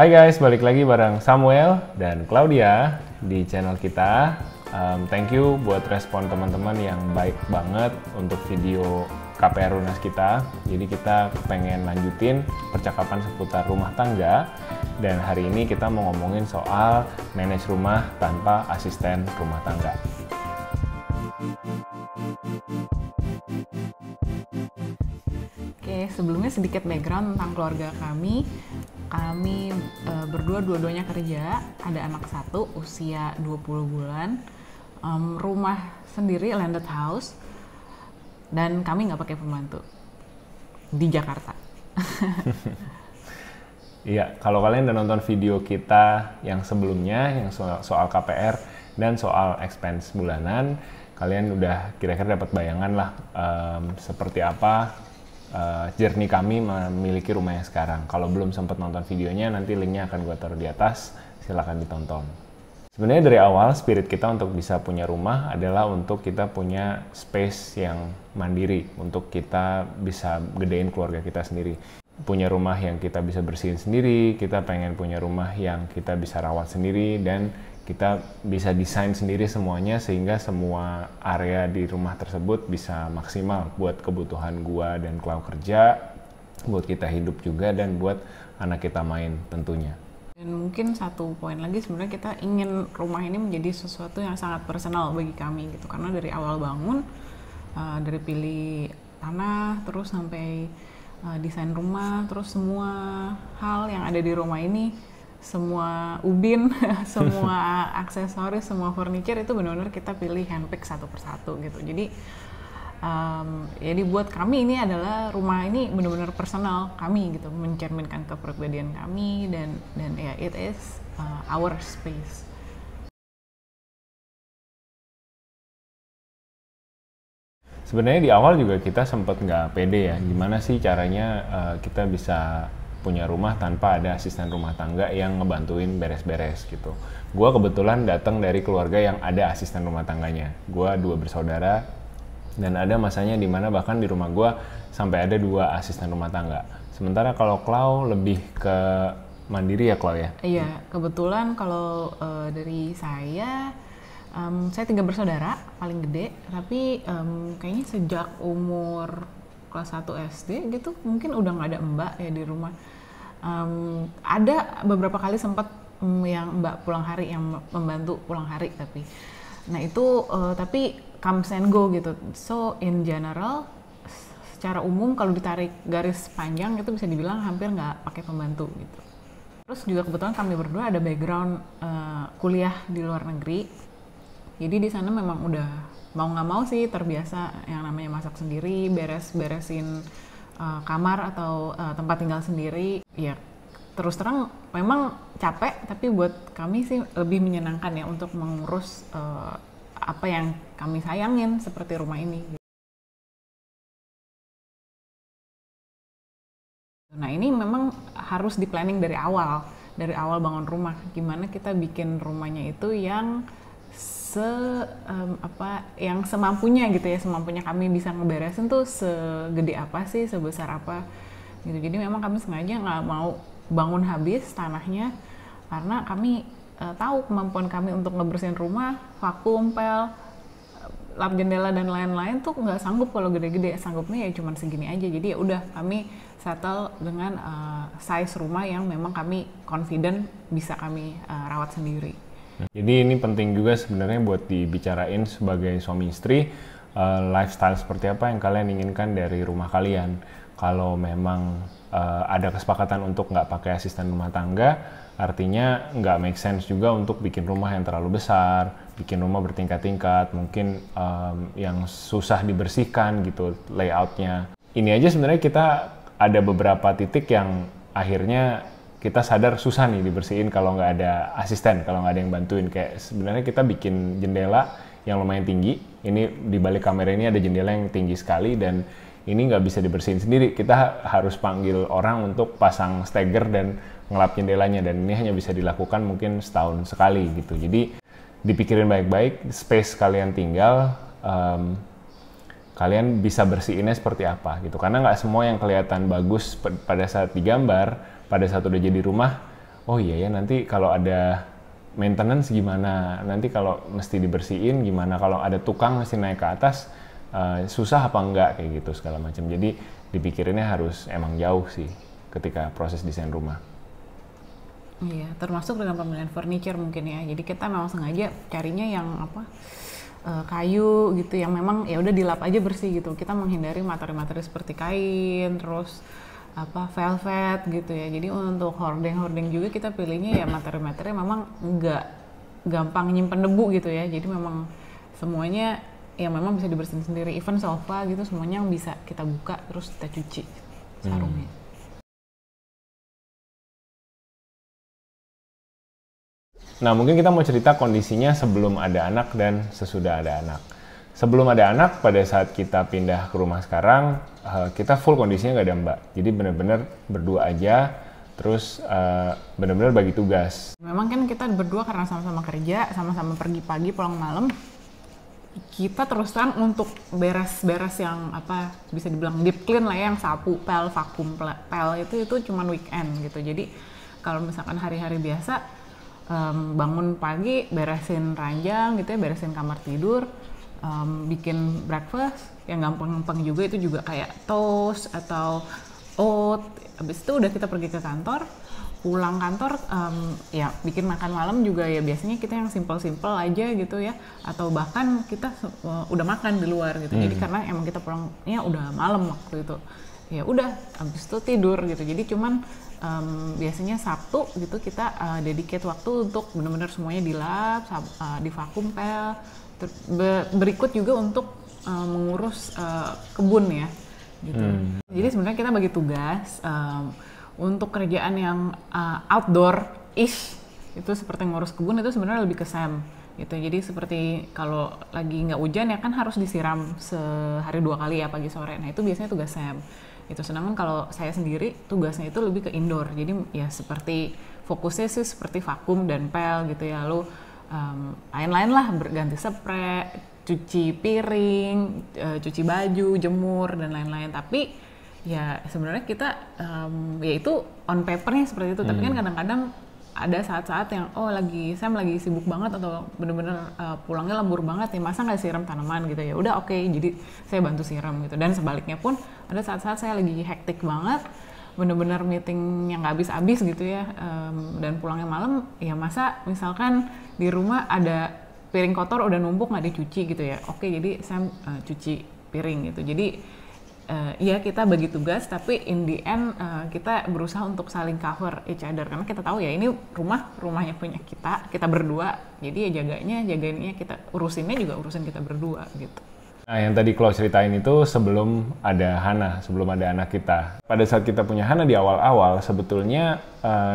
Hai guys, balik lagi bareng Samuel dan Claudia di channel kita. Thank you buat respon teman-teman yang baik banget untuk video KPR Lunas kita. Jadi kita pengen lanjutin percakapan seputar rumah tangga. Dan hari ini kita mau ngomongin soal manage rumah tanpa asisten rumah tangga. Oke, sebelumnya sedikit background tentang keluarga kami. Kami dua-duanya kerja, ada anak satu usia 20 bulan, rumah sendiri, landed house, dan kami nggak pakai pembantu di Jakarta. Iya, kalau kalian udah nonton video kita yang sebelumnya, yang soal KPR dan soal expense bulanan, kalian udah kira-kira dapat bayangan lah seperti apa journey kami memiliki rumah yang sekarang. Kalau belum sempat nonton videonya, nanti linknya akan gue taruh di atas, silahkan ditonton. Sebenarnya dari awal spirit kita untuk bisa punya rumah adalah untuk kita punya space yang mandiri, untuk kita bisa gedein keluarga kita sendiri. Punya rumah yang kita bisa bersihin sendiri, kita pengen punya rumah yang kita bisa rawat sendiri, dan kita bisa desain sendiri semuanya sehingga semua area di rumah tersebut bisa maksimal buat kebutuhan gua dan Klau kerja, buat kita hidup juga, dan buat anak kita main tentunya. Dan mungkin satu poin lagi, sebenarnya kita ingin rumah ini menjadi sesuatu yang sangat personal bagi kami gitu, karena dari awal bangun, dari pilih tanah terus sampai desain rumah, terus semua hal yang ada di rumah ini, semua ubin, semua aksesoris, semua furniture itu benar-benar kita pilih handpick satu persatu gitu. Jadi buat kami ini adalah rumah ini benar-benar personal kami gitu, mencerminkan kepribadian kami, dan ya it is our space. Sebenarnya di awal juga kita sempat nggak pede ya, gimana sih caranya kita bisa punya rumah tanpa ada asisten rumah tangga yang ngebantuin beres-beres gitu. Gua kebetulan datang dari keluarga yang ada asisten rumah tangganya. Gua 2 bersaudara, dan ada masanya di mana bahkan di rumah gua sampai ada 2 asisten rumah tangga. Sementara kalau Klau lebih ke mandiri ya, Klau ya? Iya, kebetulan kalau dari saya 3 bersaudara, paling gede, tapi kayaknya sejak umur kelas 1 SD gitu, mungkin udah nggak ada mbak ya di rumah. Ada beberapa kali sempat yang mbak pulang hari, yang membantu pulang hari, nah itu tapi comes and go gitu. So in general, secara umum kalau ditarik garis panjang itu bisa dibilang hampir nggak pakai pembantu gitu. Terus juga kebetulan kami berdua ada background kuliah di luar negeri, jadi di sana memang udah mau nggak mau sih terbiasa yang namanya masak sendiri, beresin kamar atau tempat tinggal sendiri. Ya terus terang memang capek, tapi buat kami sih lebih menyenangkan ya untuk mengurus apa yang kami sayangin seperti rumah ini. Nah ini memang harus di planning dari awal bangun rumah. Gimana kita bikin rumahnya itu yang yang semampunya gitu ya, semampunya kami bisa ngeberesin tuh segede apa sih, sebesar apa gitu. Jadi memang kami sengaja nggak mau bangun habis tanahnya, karena kami tahu kemampuan kami untuk ngebersihin rumah, vakum, pel, lap jendela dan lain-lain tuh nggak sanggup kalau gede-gede, sanggupnya ya cuman segini aja. Jadi ya udah kami settle dengan size rumah yang memang kami confident bisa kami rawat sendiri. Jadi ini penting juga sebenarnya buat dibicarain sebagai suami istri, lifestyle seperti apa yang kalian inginkan dari rumah kalian. Kalau memang ada kesepakatan untuk nggak pakai asisten rumah tangga, artinya nggak make sense juga untuk bikin rumah yang terlalu besar, bikin rumah bertingkat-tingkat, mungkin yang susah dibersihkan gitu layoutnya. Ini aja sebenarnya kita ada beberapa titik yang akhirnya kita sadar susah nih dibersihin kalau nggak ada asisten, kalau nggak ada yang bantuin. Kayak sebenarnya kita bikin jendela yang lumayan tinggi. Ini di balik kamera ini ada jendela yang tinggi sekali, dan ini nggak bisa dibersihin sendiri. Kita harus panggil orang untuk pasang steger dan ngelap jendelanya, dan ini hanya bisa dilakukan mungkin setahun sekali gitu. Jadi dipikirin baik-baik space kalian tinggal, kalian bisa bersihinnya seperti apa gitu. Karena nggak semua yang kelihatan bagus pada saat digambar, pada saat udah jadi rumah oh iya ya nanti kalau ada maintenance gimana, nanti kalau mesti dibersihin gimana, kalau ada tukang mesti naik ke atas susah apa enggak kayak gitu segala macam. Jadi dipikirinnya harus emang jauh sih ketika proses desain rumah. Iya, termasuk dengan pemilihan furniture mungkin ya. Jadi kita memang sengaja carinya yang apa kayu gitu, yang memang ya udah dilap aja bersih gitu. Kita menghindari materi-materi seperti kain, terus apa velvet gitu ya. Jadi untuk hordeng juga kita pilihnya ya materi-materi memang nggak gampang nyimpen debu gitu ya. Jadi memang semuanya ya memang bisa dibersihin sendiri, even sofa gitu semuanya yang bisa kita buka terus kita cuci sarungnya. Nah mungkin kita mau cerita kondisinya sebelum ada anak dan sesudah ada anak. Sebelum ada anak, pada saat kita pindah ke rumah sekarang, kita full kondisinya nggak ada Mbak. Jadi benar-benar berdua aja, terus benar-benar bagi tugas. Memang kan kita berdua karena sama-sama kerja, sama-sama pergi pagi pulang malam, kita terusan untuk beres-beres yang apa bisa dibilang deep clean lah ya, yang sapu, pel, vakum, pel itu cuman weekend gitu. Jadi kalau misalkan hari-hari biasa bangun pagi beresin ranjang gitu ya, beresin kamar tidur, bikin breakfast yang gampang-gampang juga, itu juga kayak toast atau oat. Habis itu udah kita pergi ke kantor, pulang kantor ya bikin makan malam juga ya biasanya kita yang simple-simple aja gitu ya, atau bahkan kita udah makan di luar gitu. Jadi karena emang kita pulangnya udah malam waktu itu, ya udah habis itu tidur gitu. Jadi cuman biasanya Sabtu gitu kita dedicate waktu untuk benar-benar semuanya dilap, divakum, pel. Berikut juga untuk mengurus kebun ya gitu. Jadi sebenarnya kita bagi tugas. Untuk kerjaan yang outdoor-ish itu seperti ngurus kebun itu sebenarnya lebih ke Sam gitu. Jadi seperti kalau lagi nggak hujan ya kan harus disiram sehari 2 kali ya, pagi sore. Nah itu biasanya tugas Sam. Itu sedangkan kalau saya sendiri tugasnya itu lebih ke indoor. Jadi ya seperti fokusnya sih seperti vakum dan pel gitu ya. Lalu lain-lain lah, berganti spray, cuci piring, cuci baju, jemur dan lain-lain. Tapi ya sebenarnya kita ya itu on papernya seperti itu, tapi kan kadang-kadang ada saat-saat yang Sam lagi sibuk banget atau bener-bener pulangnya lembur banget ya, masa nggak siram tanaman gitu ya, udah oke, jadi saya bantu siram gitu. Dan sebaliknya pun ada saat-saat saya lagi hektik banget, bener-bener meeting yang nggak habis-habis gitu ya, dan pulangnya malam ya, masa misalkan di rumah ada piring kotor udah numpuk nggak dicuci gitu ya, oke jadi Sam cuci piring gitu. Jadi ya kita bagi tugas, tapi in the end kita berusaha untuk saling cover each other, karena kita tahu ya ini rumahnya punya kita berdua, jadi ya jagainnya kita, urusinnya juga urusan kita berdua gitu. Nah yang tadi Chloe ceritain itu sebelum ada Hana, sebelum ada anak kita. Pada saat kita punya Hana di awal-awal, sebetulnya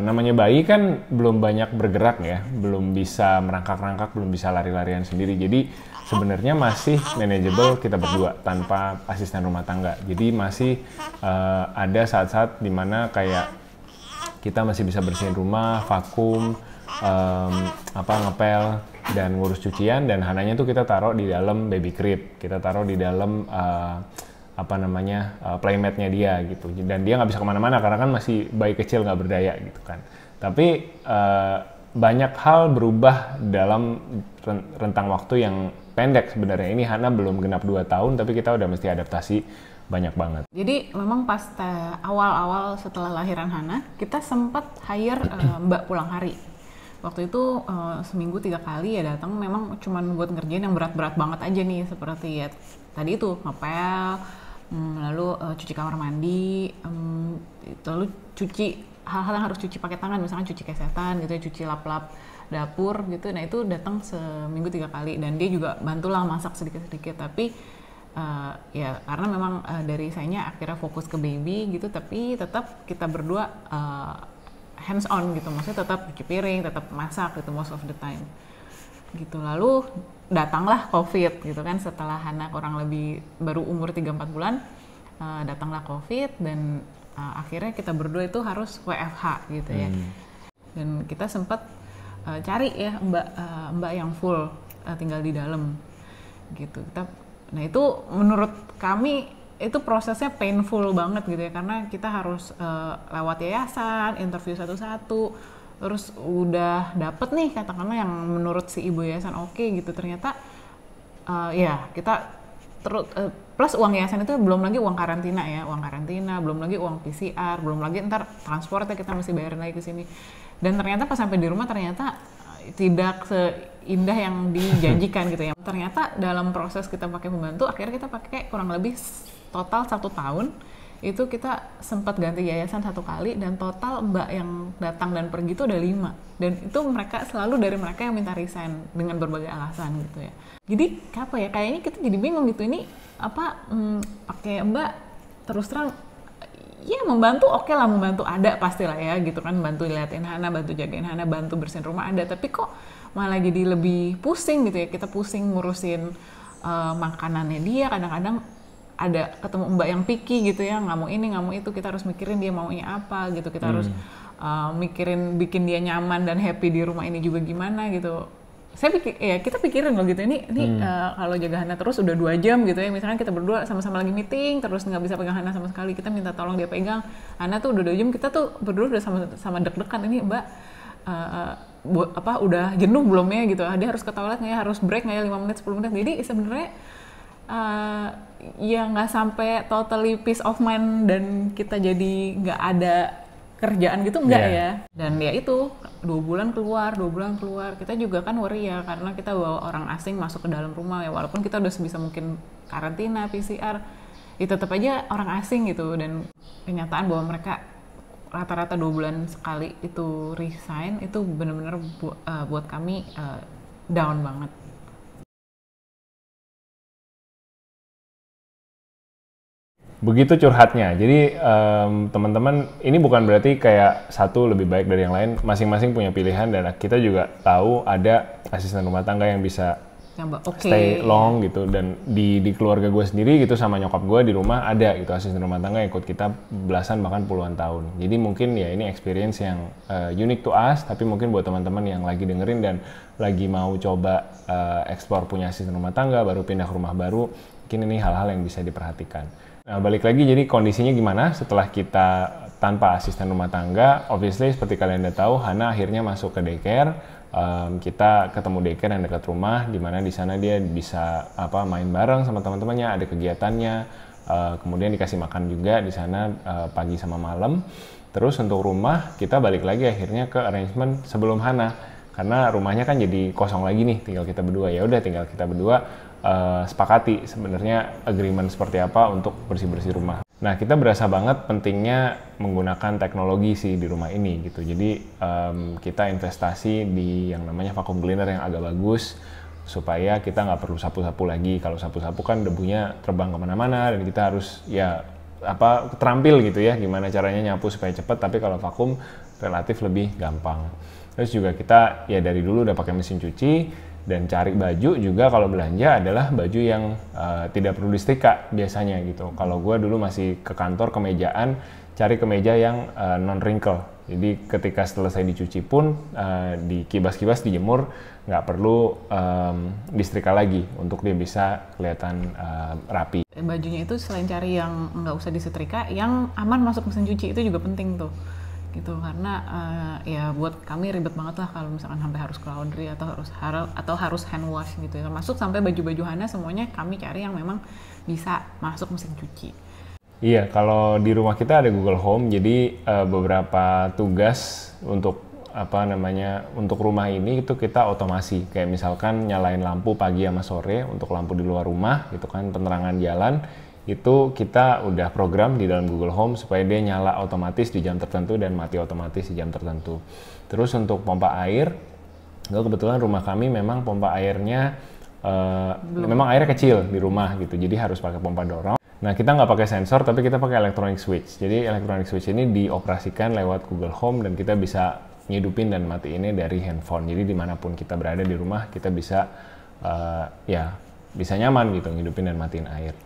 namanya bayi kan belum banyak bergerak ya, belum bisa merangkak-rangkak, belum bisa lari-larian sendiri, jadi sebenarnya masih manageable kita berdua tanpa asisten rumah tangga. Jadi masih ada saat-saat dimana kayak kita masih bisa bersihin rumah, vakum, ngepel dan ngurus cucian, dan Hananya tuh kita taruh di dalam baby crib, kita taruh di dalam playmatnya dia gitu. Dan dia nggak bisa kemana-mana karena kan masih bayi kecil nggak berdaya gitu kan. Tapi banyak hal berubah dalam rentang waktu yang pendek sebenarnya. Ini Hana belum genap 2 tahun, tapi kita udah mesti adaptasi banyak banget. Jadi memang pas awal-awal setelah lahiran Hana, kita sempat hire Mbak pulang hari. Waktu itu seminggu 3 kali ya datang, memang cuman buat ngerjain yang berat-berat banget aja nih, seperti ya tadi itu ngepel, lalu cuci kamar mandi, lalu cuci hal-hal yang harus cuci pakai tangan, misalkan cuci kesetan gitu ya, cuci lap-lap dapur gitu. Nah itu datang seminggu 3 kali, dan dia juga bantulah masak sedikit-sedikit. Tapi ya karena memang dari sayanya akhirnya fokus ke baby gitu, tapi tetap kita berdua hands on gitu, maksudnya tetap cuci piring, tetap masak gitu most of the time gitu. Lalu datanglah COVID gitu kan, setelah Hana kurang lebih baru umur 3-4 bulan, datanglah COVID, dan akhirnya kita berdua itu harus WFH gitu ya. Dan kita sempat cari ya mbak yang full tinggal di dalam gitu. Nah itu menurut kami itu prosesnya painful banget gitu ya, karena kita harus lewat yayasan, interview satu-satu, terus udah dapet nih katakanlah yang menurut si ibu yayasan oke gitu, ternyata ya kita plus uang yayasan itu belum lagi uang karantina ya, belum lagi uang PCR, belum lagi ntar transportnya kita mesti bayarin lagi ke sini. Dan ternyata pas sampai di rumah ternyata tidak seindah yang dijanjikan gitu ya. Ternyata dalam proses kita pakai pembantu, akhirnya kita pakai kurang lebih total 1 tahun. Itu kita sempat ganti yayasan 1 kali, dan total mbak yang datang dan pergi itu ada 5. Dan itu mereka selalu dari mereka yang minta resign dengan berbagai alasan gitu ya. Jadi apa ya, kayaknya kita jadi bingung gitu, ini pakai mbak terus terang ya membantu oke lah, membantu ada pastilah ya gitu kan, bantu liatin Hana, bantu jagain Hana, bantu bersihin rumah ada, tapi kok malah jadi lebih pusing gitu ya, kita pusing ngurusin makanannya dia, kadang-kadang ada ketemu mbak yang picky gitu ya, nggak mau ini nggak mau itu, kita harus mikirin dia maunya apa gitu, kita harus mikirin bikin dia nyaman dan happy di rumah ini juga gimana gitu. Saya pikir ya kita pikirin loh gitu, ini kalau jaga Hana terus udah 2 jam gitu ya, misalkan kita berdua sama-sama lagi meeting terus nggak bisa pegang Hana sama sekali, kita minta tolong dia pegang Hana tuh udah 2 jam, kita tuh berdua udah sama deg-degan, ini mbak udah jenuh belum ya gitu, dia harus ke toilet nggak ya, harus break nggak ya 5 menit 10 menit. Jadi sebenarnya ya nggak sampai totally peace of mind dan kita jadi nggak ada kerjaan gitu, enggak ya. Dan ya itu 2 bulan keluar, kita juga kan worry ya, karena kita bawa orang asing masuk ke dalam rumah ya, walaupun kita udah sebisa mungkin karantina, PCR, ya tetap aja orang asing gitu. Dan kenyataan bahwa mereka rata-rata 2 bulan sekali itu resign, itu benar-benar buat kami down banget. Begitu curhatnya. Jadi teman-teman, ini bukan berarti kayak satu lebih baik dari yang lain, masing-masing punya pilihan, dan kita juga tahu ada asisten rumah tangga yang bisa stay long gitu. Dan di keluarga gue sendiri gitu, sama nyokap gue di rumah ada gitu asisten rumah tangga yang ikut kita belasan bahkan puluhan tahun. Jadi mungkin ya ini experience yang unique to us, tapi mungkin buat teman-teman yang lagi dengerin dan lagi mau coba explore punya asisten rumah tangga, baru pindah ke rumah baru, mungkin ini hal-hal yang bisa diperhatikan. Nah, balik lagi, jadi kondisinya gimana setelah kita tanpa asisten rumah tangga? Obviously, seperti kalian udah tahu, Hana akhirnya masuk ke daycare. Kita ketemu daycare yang dekat rumah, di mana di sana dia bisa main bareng sama teman-temannya, ada kegiatannya. Kemudian dikasih makan juga di sana pagi sama malam. Terus untuk rumah, kita balik lagi akhirnya ke arrangement sebelum Hana, karena rumahnya kan jadi kosong lagi nih, tinggal kita berdua. Ya udah, tinggal kita berdua sepakati sebenarnya agreement seperti apa untuk bersih-bersih rumah. Nah, kita berasa banget pentingnya menggunakan teknologi sih di rumah ini gitu. Jadi kita investasi di yang namanya vacuum cleaner yang agak bagus, supaya kita nggak perlu sapu-sapu lagi. Kalau sapu-sapu kan debunya terbang kemana-mana, dan kita harus terampil gitu ya, gimana caranya nyapu supaya cepat. Tapi kalau vakum relatif lebih gampang. Terus juga kita ya dari dulu udah pakai mesin cuci. Dan cari baju juga kalau belanja adalah baju yang tidak perlu disetrika biasanya gitu. Kalau gue dulu masih ke kantor kemejaan, cari kemeja yang non wrinkle. Jadi ketika selesai dicuci pun dikibas-kibas, dijemur, nggak perlu disetrika lagi untuk dia bisa kelihatan rapi. Bajunya itu selain cari yang nggak usah disetrika, yang aman masuk mesin cuci itu juga penting tuh. Gitu, karena ya buat kami ribet banget lah kalau misalkan sampai harus ke laundry atau harus hand wash gitu ya. Termasuk sampai baju-baju Hana semuanya kami cari yang memang bisa masuk mesin cuci. Iya, kalau di rumah kita ada Google Home, jadi beberapa tugas untuk untuk rumah ini itu kita otomasi. Kayak misalkan nyalain lampu pagi sama sore untuk lampu di luar rumah gitu kan, penerangan jalan. Itu kita udah program di dalam Google Home supaya dia nyala otomatis di jam tertentu dan mati otomatis di jam tertentu. Terus untuk pompa air, kebetulan rumah kami memang pompa airnya memang airnya kecil di rumah gitu, jadi harus pakai pompa dorong. Nah, kita nggak pakai sensor, tapi kita pakai electronic switch. Jadi electronic switch ini dioperasikan lewat Google Home dan kita bisa ngidupin dan matiin dari handphone. Jadi dimanapun kita berada di rumah, kita bisa bisa nyaman gitu ngidupin dan matiin air.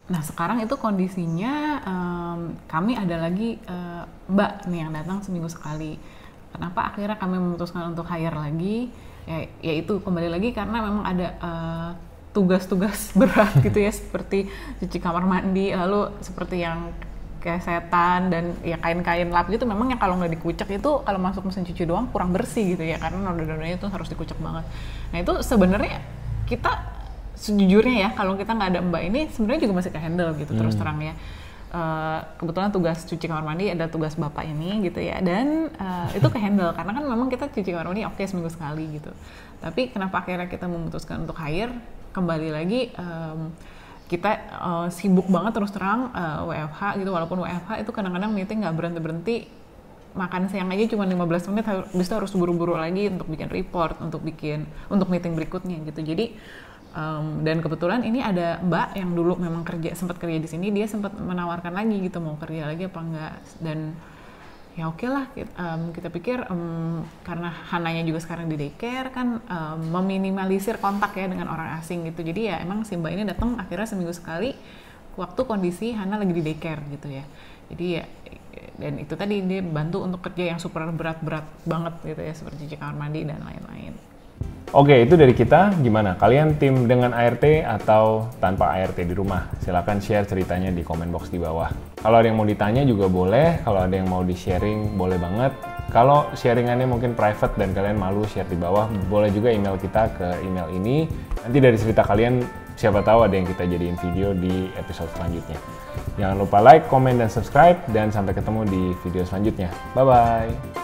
Nah, sekarang itu kondisinya kami ada lagi mbak nih yang datang seminggu sekali. Kenapa akhirnya kami memutuskan untuk hire lagi? Ya itu kembali lagi karena memang ada tugas-tugas berat gitu ya, seperti cuci kamar mandi, lalu seperti yang kayak setan dan ya kain-kain lap gitu, memang yang kalau nggak dikucek itu kalau masuk mesin cuci doang kurang bersih gitu ya, karena noda-nodanya itu harus dikucek banget. Nah itu sebenarnya kita sejujurnya ya kalau kita nggak ada mbak ini sebenarnya juga masih ke handle gitu terus terang ya. Kebetulan tugas cuci kamar mandi ada tugas bapak ini gitu ya, dan itu ke handle karena kan memang kita cuci kamar mandi oke seminggu sekali gitu. Tapi kenapa akhirnya kita memutuskan untuk hire, kembali lagi kita sibuk banget terus terang WFH gitu, walaupun WFH itu kadang-kadang meeting nggak berhenti-berhenti, makan siang aja cuma 15 menit habis itu harus buru-buru lagi untuk bikin report, untuk meeting berikutnya gitu. Jadi dan kebetulan ini ada mbak yang dulu memang sempat kerja di sini, dia sempat menawarkan lagi gitu mau kerja lagi apa enggak, dan ya oke lah kita pikir karena Hananya juga sekarang di daycare kan, meminimalisir kontak ya dengan orang asing gitu. Jadi ya emang si mbak ini datang akhirnya seminggu sekali waktu kondisi Hana lagi di daycare gitu ya. Jadi ya, dan itu tadi dia bantu untuk kerja yang super berat-berat banget gitu ya, seperti cuci kamar mandi dan lain-lain. Oke, itu dari kita. Gimana? Kalian tim dengan ART atau tanpa ART di rumah? Silahkan share ceritanya di komen box di bawah. Kalau ada yang mau ditanya juga boleh, kalau ada yang mau di-sharing boleh banget. Kalau sharingannya mungkin private dan kalian malu share di bawah, boleh juga email kita ke email ini. Nanti dari cerita kalian, siapa tahu ada yang kita jadiin video di episode selanjutnya. Jangan lupa like, comment, dan subscribe, dan sampai ketemu di video selanjutnya. Bye-bye!